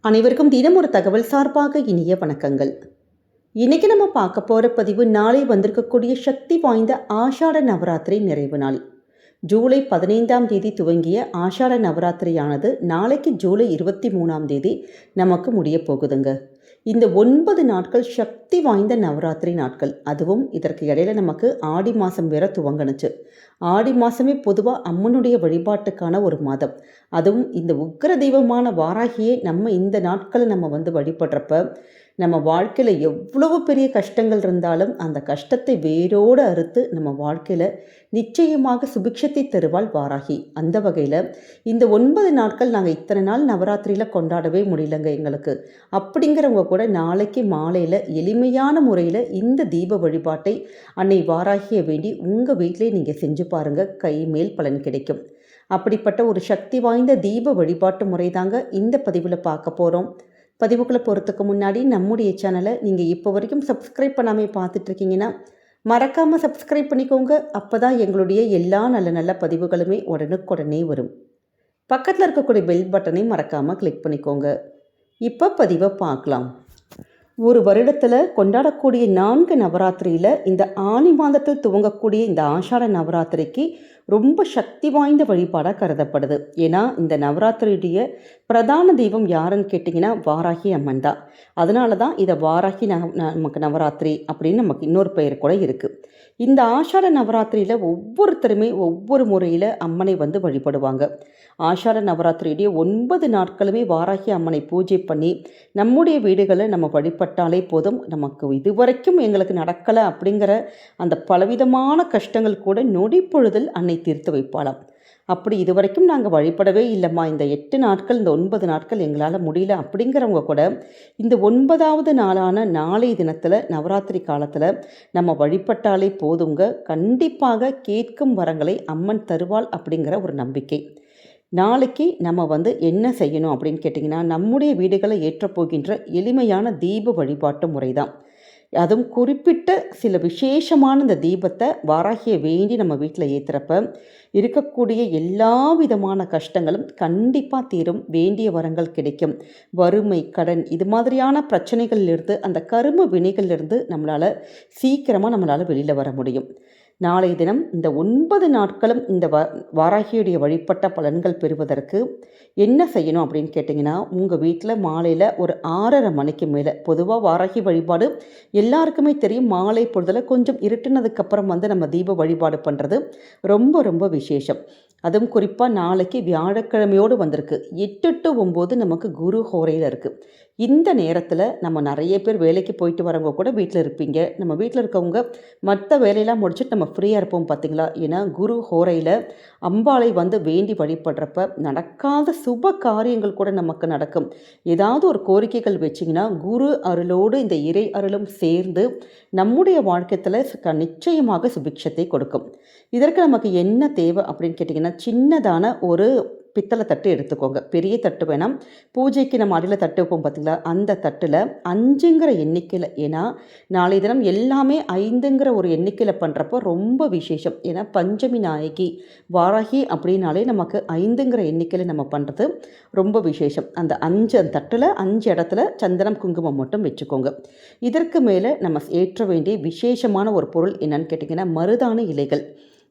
அனைவருக்கும் தினம் ஒரு தகவல் சார்பாக இனிய வணக்கங்கள். இன்னைக்கு நம்ம பார்க்க போகிற பதிவு நாளை வந்திருக்கக்கூடிய சக்தி வாய்ந்த ஆஷாட நவராத்திரி நிறைவு நாள். ஜூலை 15ஆம் தேதி துவங்கிய ஆஷாட நவராத்திரியானது நாளைக்கு ஜூலை 23ஆம் தேதி நமக்கு முடிய போகுதுங்க. இந்த 9 நாட்கள் சக்தி வாய்ந்த நவராத்திரி நாட்கள். அதுவும் இதற்கு இடையில நமக்கு ஆடி மாதம் வேற துவங்கணுச்சு. ஆடி மாதமே பொதுவாக அம்மனுடைய வழிபாட்டுக்கான ஒரு மாதம். அதுவும் இந்த உக்கிர தெய்வமான வாராகியை நம்ம இந்த நாட்களை நம்ம வழிபடுறப்ப நம்ம வாழ்க்கையில் எவ்வளவு பெரிய கஷ்டங்கள் இருந்தாலும் அந்த கஷ்டத்தை வேரோடு அறுத்து நம்ம வாழ்க்கையில் நிச்சயமாக சுபிக்ஷத்தை தருவாள் வாராகி. அந்த வகையில் இந்த 9 நாட்கள் நாங்கள் இத்தனை நாள் நவராத்திரியில் கொண்டாடவே முடியலங்க எங்களுக்கு. அப்படிங்கிறவங்க கூட நாளைக்கு மாலையில் எளிமையான முறையில் இந்த தீப வழிபாட்டை அன்னை வாராகியை வேண்டி உங்கள் வீட்டிலே நீங்கள் செஞ்சு பாருங்கள், கை மேல் பலன் கிடைக்கும். அப்படிப்பட்ட ஒரு சக்தி வாய்ந்த தீப வழிபாட்டு முறை தாங்க இந்த பதிவில் பார்க்க போகிறோம். பதிவுக்குள்ளே போகிறதுக்கு முன்னாடி நம்முடைய சேனலை நீங்கள் இப்போ வரைக்கும் சப்ஸ்கிரைப் பண்ணாமல் பார்த்துட்ருக்கீங்கன்னா மறக்காமல் சப்ஸ்கிரைப் பண்ணிக்கோங்க. அப்போ தான் எங்களுடைய எல்லா நல்ல நல்ல பதிவுகளுமே உடனுக்குடனே வரும். பக்கத்தில் இருக்கக்கூடிய பெல் பட்டனை மறக்காமல் கிளிக் பண்ணிக்கோங்க. இப்போ பதிவை பார்க்கலாம். ஒரு வருடத்தில் கொண்டாடக்கூடிய 4 நவராத்திரியில் இந்த ஆனி மாதத்தில் துவங்கக்கூடிய இந்த ஆஷாட நவராத்திரிக்கு ரொம்ப சக்தி வாய்ந்த வழிபாடாக கருதப்படுது. ஏன்னா இந்த நவராத்திரியுடைய பிரதான தெய்வம் யாருன்னு கேட்டிங்கன்னா வாராகி அம்மன் தான். அதனால தான் இதை வாராகி நமக்கு நவராத்திரி அப்படின்னு நமக்கு இன்னொரு பெயர் கூட இருக்குது. இந்த ஆஷாட நவராத்திரியில் ஒவ்வொருத்தருமே ஒவ்வொரு முறையில் அம்மனை வழிபடுவாங்க. ஆஷாட நவராத்திரியுடைய 9 நாட்களுமே வாராகி அம்மனை பூஜை பண்ணி நம்முடைய வீடுகளை நம்ம வழிபட்டாலே போதும், நமக்கு இதுவரைக்கும் எங்களுக்கு நடக்கலை அப்படிங்கிற அந்த பலவிதமான கஷ்டங்கள் கூட நொடி பொழுதில் அன்னை தீர்த்து வைப்பாளாம். அப்படி இதுவரைக்கும் நாங்கள் வழிபடவே இல்லைம்மா, இந்த 8 நாட்கள் இந்த 9 நாட்கள் எங்களால் முடியல அப்படிங்கிறவங்க கூட இந்த 9வது நாளான நாளைய தினத்தில் நவராத்திரி காலத்தில் நம்ம வழிபட்டாலே போதுங்க, கண்டிப்பாக கேட்கும் வரங்களை அம்மன் தருவாள் அப்படிங்கிற ஒரு நம்பிக்கை. நாளைக்கு நம்ம என்ன செய்யணும் அப்படின்னு கேட்டிங்கன்னா, நம்முடைய வீடுகளை ஏற்றப்போகின்ற எளிமையான தீப வழிபாட்டு முறை தான். அதுவும் குறிப்பிட்ட சில விசேஷமான இந்த தீபத்தை வாராகியை வேண்டி நம்ம வீட்டில் ஏற்றுறப்ப இருக்கக்கூடிய எல்லா விதமான கஷ்டங்களும் கண்டிப்பாக தீரும், வேண்டிய வரங்கள் கிடைக்கும். வறுமை, கடன் இது மாதிரியான பிரச்சனைகள்லேருந்து, அந்த கரும வினைகள்லேருந்து நம்மளால் சீக்கிரமாக வெளியில் வர முடியும். நாளைய தினம் இந்த 9 நாட்களும் இந்த வாராகியுடைய வழிபட்ட பலன்கள் பெறுவதற்கு என்ன செய்யணும் அப்படின்னு கேட்டிங்கன்னா, உங்கள் வீட்டில் மாலையில் ஒரு 6:30 மணிக்கு மேலே, பொதுவாக வாராகி வழிபாடு எல்லாருக்குமே தெரியும், மாலை பொழுதில் கொஞ்சம் இருட்டுனதுக்கப்புறம் நம்ம தீப வழிபாடு பண்ணுறது ரொம்ப ரொம்ப விசேஷம். அதுவும் குறிப்பாக நாளைக்கு வியாழக்கிழமையோடு வந்திருக்கு. 8 to 9 நமக்கு குரு ஹோரையில் இருக்குது. இந்த நேரத்தில் நம்ம நிறைய பேர் வேலைக்கு போயிட்டு வரவங்க கூட வீட்டில் இருப்பீங்க. நம்ம வீட்டில் இருக்கவங்க மற்ற வேலையெல்லாம் முடிச்சுட்டு நம்ம ஃப்ரீயாக இருப்போம் பார்த்திங்களா. ஏன்னா குரு ஹோரையில் அம்பாளை வேண்டி வழிபடுறப்ப நடக்காத சுப காரியங்கள் கூட நமக்கு நடக்கும். ஏதாவது ஒரு கோரிக்கைகள் வச்சிங்கன்னா குரு அருளோடு இந்த இறை அருளும் சேர்ந்து நம்முடைய வாழ்க்கையில் நிச்சயமாக சுபிக்ஷத்தை கொடுக்கும். இதற்கு நமக்கு என்ன தேவை அப்படின்னு கேட்டிங்கன்னா, சின்னதான ஒரு பித்தளை தட்டு எடுத்துக்கோங்க. பெரிய தட்டு வேணாம். பூஜைக்கு நம்ம அடியில் தட்டு வைப்போம் பார்த்திங்களா, அந்த தட்டில் 5ங்கிற எண்ணிக்கையில், ஏன்னா நாளை தினம் எல்லாமே 5ங்கிற ஒரு எண்ணிக்கையில் பண்ணுறப்போ ரொம்ப விசேஷம். ஏன்னா பஞ்சமி நாயகி வாராகி அப்படின்னாலே நமக்கு 5ங்கிற எண்ணிக்கையில் நம்ம பண்ணுறது ரொம்ப விசேஷம். அந்த 5 அந்த தட்டில் 5 இடத்துல சந்தனம் குங்குமம் மட்டும் வச்சுக்கோங்க. இதற்கு மேலே நம்ம ஏற்ற வேண்டிய விசேஷமான ஒரு பொருள் என்னன்னு கேட்டிங்கன்னா, மருதாணி இலைகள்.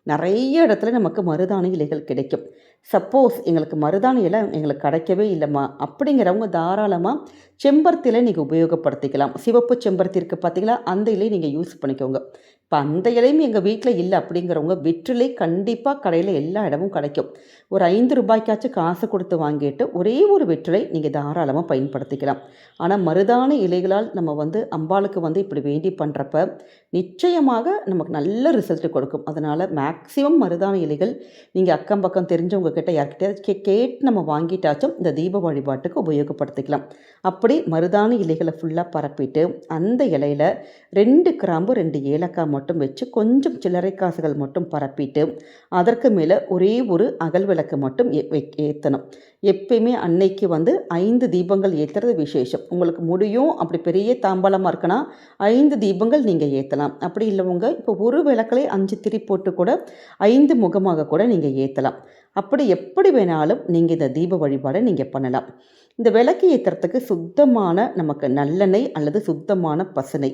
நிறைய இடத்துல நமக்கு மருதாணி இலைகள் கிடைக்கும். சப்போஸ் எங்களுக்கு மருதாணி இலை எங்களுக்கு கிடைக்கவே இல்லைம்மா அப்படிங்கிறவங்க தாராளமாக செம்பருத்தியில் நீங்கள் உபயோகப்படுத்திக்கலாம். சிவப்பு செம்பருத்தி இருக்குது பார்த்தீங்களா, அந்த இலையை நீங்கள் யூஸ் பண்ணிக்கோங்க. இப்போ அந்த இலையும் எங்கள் வீட்டில் இல்லை அப்படிங்கிறவங்க வெற்றிலை கண்டிப்பாக கடையில் எல்லா இடமும் கிடைக்கும். ஒரு 5 ரூபாய்க்காச்சும் காசு கொடுத்து வாங்கிட்டு ஒரே ஒரு வெற்றிலை நீங்கள் தாராளமாக பயன்படுத்திக்கலாம். ஆனால் மருதாணி இலைகளால் நம்ம அம்பாளுக்கு இப்படி வேண்டி பண்ணுறப்ப நிச்சயமாக நமக்கு நல்ல ரிசல்ட் கொடுக்கும். அதனால் மேக்ஸிமம் மருதாணி இலைகள் நீங்கள் அக்கம் பக்கம் தெரிஞ்சவங்க கிட்ட யார்கிட்ட கேட்டு நம்ம வாங்கிட்டாச்சும் இந்த தீப வழிபாட்டுக்கு உபயோகப்படுத்திக்கலாம். அப்படி மருதாணி இலைகளை ஃபுல்லாக பரப்பிட்டு அந்த இலையில் 2 கிராம்பு 2 ஏலக்காய் மட்டும் வச்சு கொஞ்சம் சில்லறை காசுகள் மட்டும் பரப்பிட்டு அதற்கு மேலே ஒரே ஒரு அகல் விளக்கு மட்டும் ஏற்றணும். எப்பயுமே அன்னைக்கு 5 தீபங்கள் ஏற்றுறது விசேஷம். உங்களுக்கு முடியும், அப்படி பெரிய தாம்பாளமாக இருக்குன்னா 5 தீபங்கள் நீங்கள் ஏற்றலாம். அப்படி இல்லைவங்க இப்போ ஒரு விளக்கிலே 5 திரி போட்டு கூட 5 முகமாக கூட நீங்கள் ஏற்றலாம். அப்படி எப்படி வேணாலும் நீங்கள் இந்த தீப வழிபாடை நீங்கள் பண்ணலாம். இந்த விளக்கு ஏற்றுறதுக்கு சுத்தமான நமக்கு நல்லெண்ணெய் அல்லது சுத்தமான பசுனை,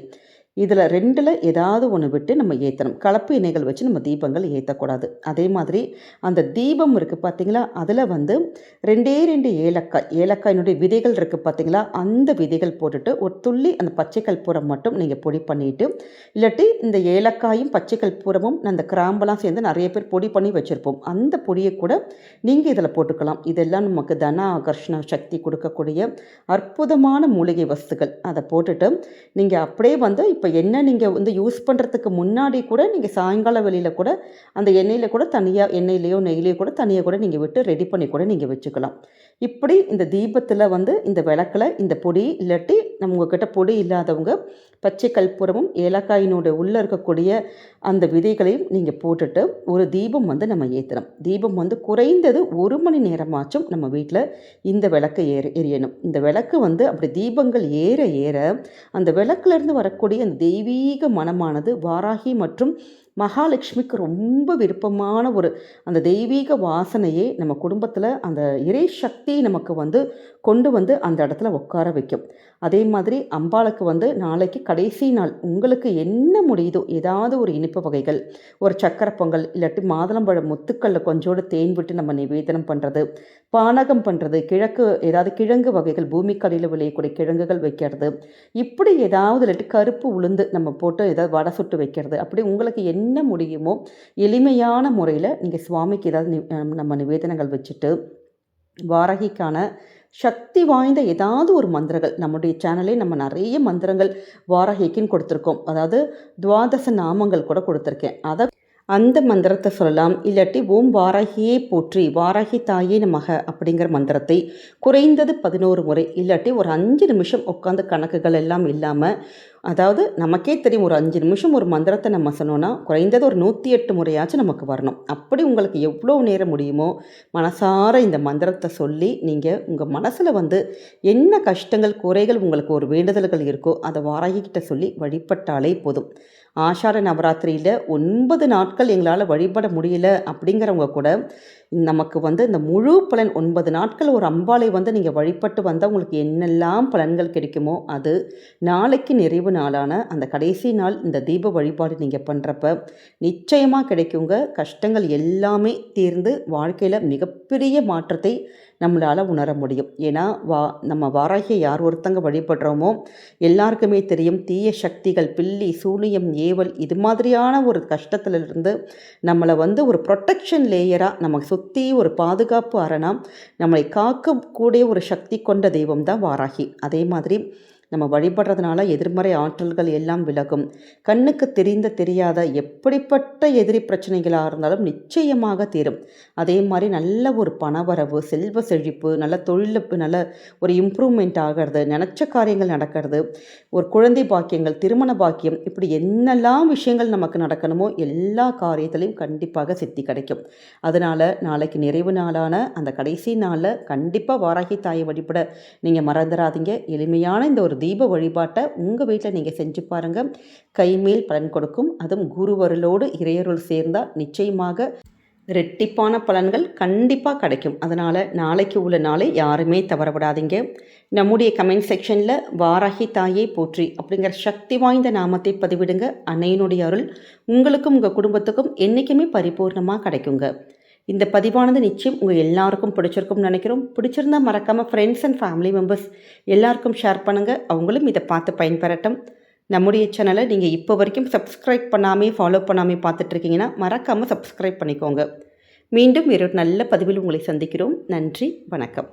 இதில் ரெண்டில் ஏதாவது ஒன்று விட்டு நம்ம ஏற்றணும். கலப்பு எண்ணெய்கள் வச்சு நம்ம தீபங்கள் ஏற்றக்கூடாது. அதே மாதிரி அந்த தீபம் இருக்குது பார்த்திங்களா, அதில் வந்து 2 ஏலக்காயினுடைய விதைகள் இருக்குது பார்த்திங்களா, அந்த விதைகள் போட்டுட்டு ஒரு துள்ளி அந்த பச்சை கற்பூரம் மட்டும் நீங்கள் பொடி பண்ணிவிட்டு, இல்லாட்டி இந்த ஏலக்காயும் பச்சை கற்பூரமும் அந்த கிராம்பெல்லாம் சேர்ந்து நிறைய பேர் பொடி பண்ணி வச்சுருப்போம், அந்த பொடியை கூட நீங்கள் இதில் போட்டுக்கலாம். இதெல்லாம் நமக்கு தன ஆகர்ஷண சக்தி கொடுக்கக்கூடிய அற்புதமான மூலிகை வஸ்துகள். அதை போட்டுட்டு நீங்கள் அப்படியே வந்து இப்போ எண்ணெய் நீங்கள் வந்து யூஸ் பண்ணுறதுக்கு முன்னாடி கூட நீங்கள் சாயங்கால வெளியில் கூட அந்த எண்ணெயில் கூட தனியாக எண்ணெயிலையோ நெய்லையோ கூட தனியாக கூட நீங்கள் விட்டு ரெடி பண்ணி கூட நீங்கள் வச்சுக்கலாம். இப்படி இந்த தீபத்தில் வந்து இந்த விளக்கில் இந்த பொடி, இல்லாட்டி நம்ம உங்ககிட்ட பொடி இல்லாதவங்க பச்சை கற்பூரமும் ஏலக்காயினோட உள்ளே இருக்கக்கூடிய அந்த விதைகளையும் நீங்கள் போட்டுட்டு ஒரு தீபம் வந்து நம்ம ஏற்றணும். தீபம் வந்து குறைந்தது 1 மணி நேரமாச்சும் நம்ம வீட்டில் இந்த விளக்கை எரியணும். இந்த விளக்கு வந்து அப்படி தீபங்கள் ஏற ஏற அந்த விளக்குலேருந்து வரக்கூடிய அந்த தெய்வீக மனமானது வாராகி மற்றும் மகாலட்சுமிக்கு ரொம்ப விருப்பமான ஒரு அந்த தெய்வீக வாசனையே நம்ம குடும்பத்தில் அந்த இறை சக்தியை நமக்கு வந்து கொண்டு வந்து அந்த இடத்துல உட்கார வைக்கும். அதே மாதிரி அம்பாளுக்கு வந்து நாளைக்கு கடைசி நாள் உங்களுக்கு என்ன முடியுதோ ஏதாவது ஒரு இனிப்பு வகைகள், ஒரு சக்கரை பொங்கல், இல்லாட்டி மாதுளம்பழம் முத்துக்களில் கொஞ்சோடு தேன் விட்டு நம்ம நிவேதனம் பண்ணுறது, பானகம் பண்ணுறது, ஏதாவது கிழங்கு வகைகள் பூமிக்கடியில் விளையக்கூடிய கிழங்குகள் வைக்கிறது, இப்படி ஏதாவது இல்லாட்டி கருப்பு உளுந்து நம்ம போட்டு ஏதாவது வடை சுட்டு வைக்கிறது, அப்படி உங்களுக்கு என்ன முடியுமோ எளிமையான முறையில் நீங்கள் சுவாமிக்கு ஏதாவது நம்ம நிவேதனங்கள் வச்சுட்டு வாராகிக்கான சக்தி வாய்ந்த ஏதாவது ஒரு மந்திரங்கள், நம்முடைய சேனலே நம்ம நிறைய மந்திரங்கள் வாராகிக்குன்னு கொடுத்துருக்கோம். அதாவது துவாதச நாமங்கள் கூட கொடுத்துருக்கேன். அந்த மந்திரத்தை சொல்லலாம். இல்லாட்டி ஓம் வாராகியே போற்றி, வாராகி தாயே நமக அப்படிங்கிற மந்திரத்தை குறைந்தது 11 முறை, இல்லாட்டி ஒரு 5 நிமிஷம் உட்காந்து கணக்குகள் எல்லாம் இல்லாமல், அதாவது நமக்கே தெரியும் ஒரு 5 நிமிஷம் ஒரு மந்திரத்தை நம்ம சொன்னோன்னா குறைந்தது ஒரு 108 முறையாச்சும் நமக்கு வரணும். அப்படி உங்களுக்கு எவ்வளோ நேரம் முடியுமோ மனசார இந்த மந்திரத்தை சொல்லி நீங்கள் உங்கள் மனசில் வந்து என்ன கஷ்டங்கள் குறைகள் உங்களுக்கு ஒரு வேண்டுதல்கள் இருக்கோ அதை வாராகிக்கிட்ட சொல்லி வழிபட்டாலே போதும். ஆஷாட நவராத்திரியில் 9 நாட்கள் எங்களால் வழிபட முடியல அப்படிங்கிறவங்க கூட நமக்கு வந்து இந்த முழு பலன் 9 நாட்கள் ஒரு அம்பாளை வந்து நீங்கள் வழிபட்டு வந்தால் உங்களுக்கு என்னெல்லாம் பலன்கள் கிடைக்குமோ அது நாளைக்கு நிறைவு நாளான அந்த கடைசி நாள் இந்த தீப வழிபாடு நீங்கள் பண்ணுறப்ப நிச்சயமாக கிடைக்குங்க. கஷ்டங்கள் எல்லாமே தீர்ந்து வாழ்க்கையில் மிகப்பெரிய மாற்றத்தை நம்மளால் உணர முடியும். ஏன்னா நம்ம வாராகியை யார் ஒருத்தங்க வழிபடுறோமோ எல்லாருக்குமே தெரியும், தீய சக்திகள், பில்லி, சூனியம், ஏவல் இது மாதிரியான ஒரு கஷ்டத்திலிருந்து நம்மளை வந்து ஒரு ப்ரொட்டெக்ஷன் லேயராக நமக்கு சுற்றி ஒரு பாதுகாப்பு அரணாக நம்மளை காக்கக்கூடிய ஒரு சக்தி கொண்ட தெய்வம் தான் வாராகி. அதே மாதிரி நம்ம வழிபடுறதுனால எதிர்மறை ஆற்றல்கள் எல்லாம் விலகும். கண்ணுக்கு தெரியாத எப்படிப்பட்ட எதிரி பிரச்சனைகளாக இருந்தாலும் நிச்சயமாக தீரும். அதே மாதிரி நல்ல ஒரு பணவரவு, செல்வ செழிப்பு, நல்ல தொழிலுக்கு நல்ல ஒரு இம்ப்ரூவ்மெண்ட் ஆகிறது, நினச்ச காரியங்கள் நடக்கிறது, ஒரு குழந்தை பாக்கியங்கள், திருமண பாக்கியம், இப்படி என்னெல்லாம் விஷயங்கள் நமக்கு நடக்கணுமோ எல்லா காரியத்திலையும் கண்டிப்பாக சித்தி கிடைக்கும். அதனால் நாளைக்கு நிறைவு நாளான அந்த கடைசி நாளில் கண்டிப்பாக வாராகி தாயை வழிபட நீங்கள் மறந்துடாதீங்க. எளிமையான இந்த ஒரு தீப வழிபாட்டை உங்கள் வீட்டில் நீங்கள் செஞ்சு பாருங்கள். கைமேல் பலன் கொடுக்கும். அதுவும் குருவருளோடு இறையருள் சேர்ந்தால் நிச்சயமாக ரெட்டிப்பான பலன்கள் கண்டிப்பாக கிடைக்கும். அதனால் நாளைக்கு உள்ள நாளை யாருமே தவறவிடாதீங்க. நம்முடைய கமெண்ட் செக்ஷனில் வாராகி தாயே போற்றி அப்படிங்கிற சக்தி வாய்ந்த நாமத்தை பதிவிடுங்க. அன்னையினுடைய அருள் உங்களுக்கும் உங்கள் குடும்பத்துக்கும் என்றைக்குமே பரிபூர்ணமாக கிடைக்குங்க. இந்த பதிவானது நிச்சயம் உங்கள் எல்லாருக்கும் பிடிச்சிருக்கும்னு நினைக்கிறோம். பிடிச்சிருந்தால் மறக்காமல் ஃப்ரெண்ட்ஸ் அண்ட் ஃபேமிலி மெம்பர்ஸ் எல்லாருக்கும் ஷேர் பண்ணுங்கள். அவங்களும் இதை பார்த்து பயன்பெறட்டும். நம்முடைய சேனலை நீங்கள் இப்போ வரைக்கும் சப்ஸ்கிரைப் பண்ணாமல் ஃபாலோ பண்ணாமல் பார்த்துட்ருக்கீங்கன்னா மறக்காமல் சப்ஸ்கிரைப் பண்ணிக்கோங்க. மீண்டும் வேறொரு நல்ல பதிவில் உங்களை சந்திக்கிறோம். நன்றி, வணக்கம்.